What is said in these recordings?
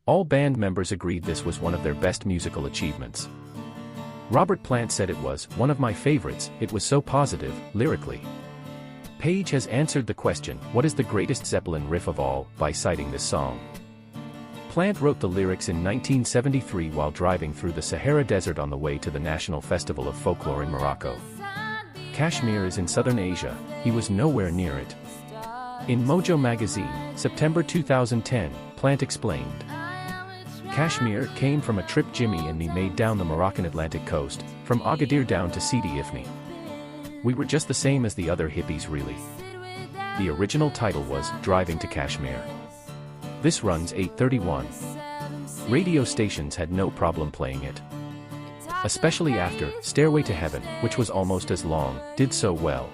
All band members agreed this was one of their best musical achievements. Robert Plant said it was one of my favorites, it was so positive, lyrically. Page has answered the question, what is the greatest Zeppelin riff of all, by citing this song. Plant wrote the lyrics in 1973 while driving through the Sahara Desert on the way to the National Festival of Folklore in Morocco. Kashmir is in southern Asia, he was nowhere near it. In Mojo magazine, September 2010, Plant explained, Kashmir came from a trip Jimmy and me made down the Moroccan Atlantic coast, from Agadir down to Sidi Ifni. We were just the same as the other hippies really. The original title was Driving to Kashmir. This runs 8:31. Radio stations had no problem playing it. Especially after Stairway to Heaven, which was almost as long, did so well.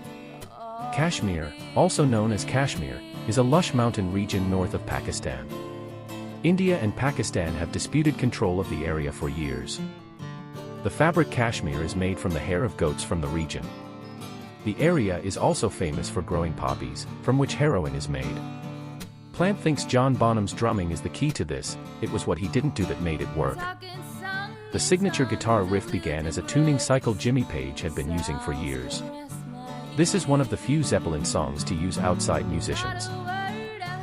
Kashmir, also known as Kashmir, is a lush mountain region north of Pakistan. India and Pakistan have disputed control of the area for years. The fabric cashmere is made from the hair of goats from the region. The area is also famous for growing poppies, from which heroin is made. Plant thinks John Bonham's drumming is the key to this, it was what he didn't do that made it work. The signature guitar riff began as a tuning cycle Jimmy Page had been using for years. This is one of the few Zeppelin songs to use outside musicians.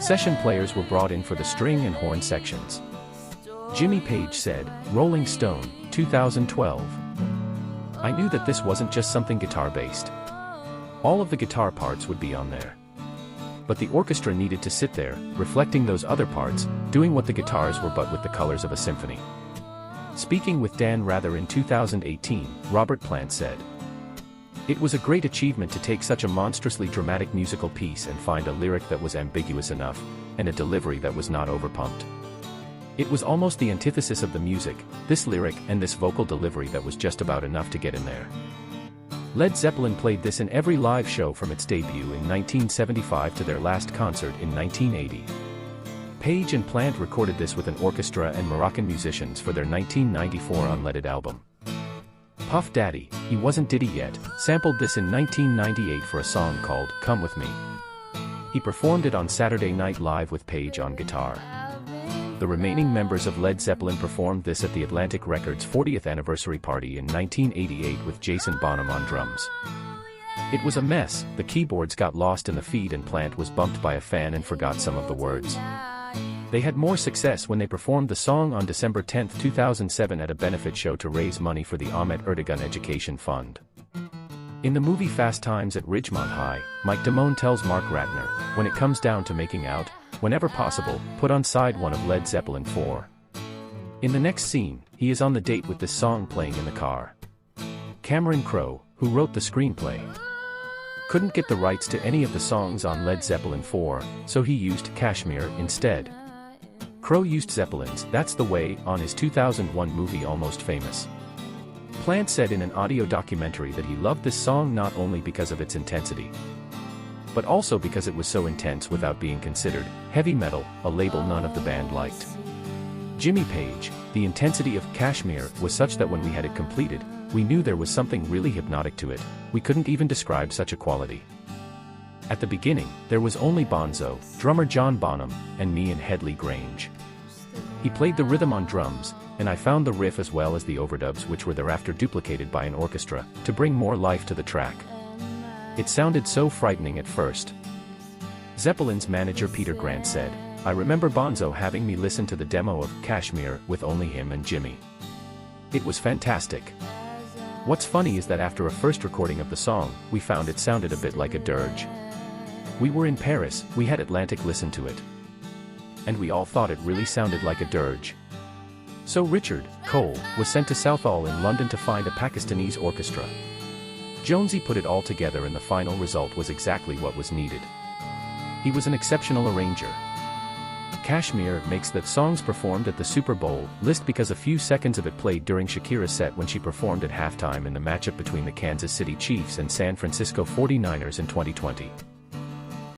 Session players were brought in for the string and horn sections. Jimmy Page said, Rolling Stone, 2012. I knew that this wasn't just something guitar-based. All of the guitar parts would be on there. But the orchestra needed to sit there, reflecting those other parts, doing what the guitars were but with the colors of a symphony. Speaking with Dan Rather in 2018, Robert Plant said, It was a great achievement to take such a monstrously dramatic musical piece and find a lyric that was ambiguous enough, and a delivery that was not overpumped. It was almost the antithesis of the music, this lyric and this vocal delivery that was just about enough to get in there. Led Zeppelin played this in every live show from its debut in 1975 to their last concert in 1980. Page and Plant recorded this with an orchestra and Moroccan musicians for their 1994 Unleaded album. Puff Daddy, he wasn't Diddy yet, sampled this in 1998 for a song called Come With Me. He performed it on Saturday Night Live with Page on guitar. The remaining members of Led Zeppelin performed this at the Atlantic Records' 40th anniversary party in 1988 with Jason Bonham on drums. It was a mess, the keyboards got lost in the feed and Plant was bumped by a fan and forgot some of the words. They had more success when they performed the song on December 10, 2007 at a benefit show to raise money for the Ahmet Ertegun Education Fund. In the movie Fast Times at Ridgemont High, Mike Damone tells Mark Ratner, when it comes down to making out, whenever possible, put on side one of Led Zeppelin 4. In the next scene, he is on the date with this song playing in the car. Cameron Crowe, who wrote the screenplay, couldn't get the rights to any of the songs on Led Zeppelin 4, so he used Kashmir instead. Crowe used Zeppelin's That's the Way on his 2001 movie Almost Famous. Plant said in an audio documentary that he loved this song not only because of its intensity, but also because it was so intense without being considered heavy metal, a label none of the band liked. Jimmy Page, the intensity of Kashmir was such that when we had it completed, we knew there was something really hypnotic to it, we couldn't even describe such a quality. At the beginning, there was only Bonzo, drummer John Bonham, and me and Headley Grange. He played the rhythm on drums, and I found the riff as well as the overdubs which were thereafter duplicated by an orchestra, to bring more life to the track. It sounded so frightening at first. Zeppelin's manager Peter Grant said, I remember Bonzo having me listen to the demo of Kashmir with only him and Jimmy. It was fantastic. What's funny is that after a first recording of the song, we found it sounded a bit like a dirge. We were in Paris, we had Atlantic listen to it. And we all thought it really sounded like a dirge. So Richard Cole was sent to Southall in London to find a Pakistanese orchestra. Jonesy put it all together and the final result was exactly what was needed. He was an exceptional arranger. Kashmir makes the songs performed at the Super Bowl list because a few seconds of it played during Shakira's set when she performed at halftime in the matchup between the Kansas City Chiefs and San Francisco 49ers in 2020.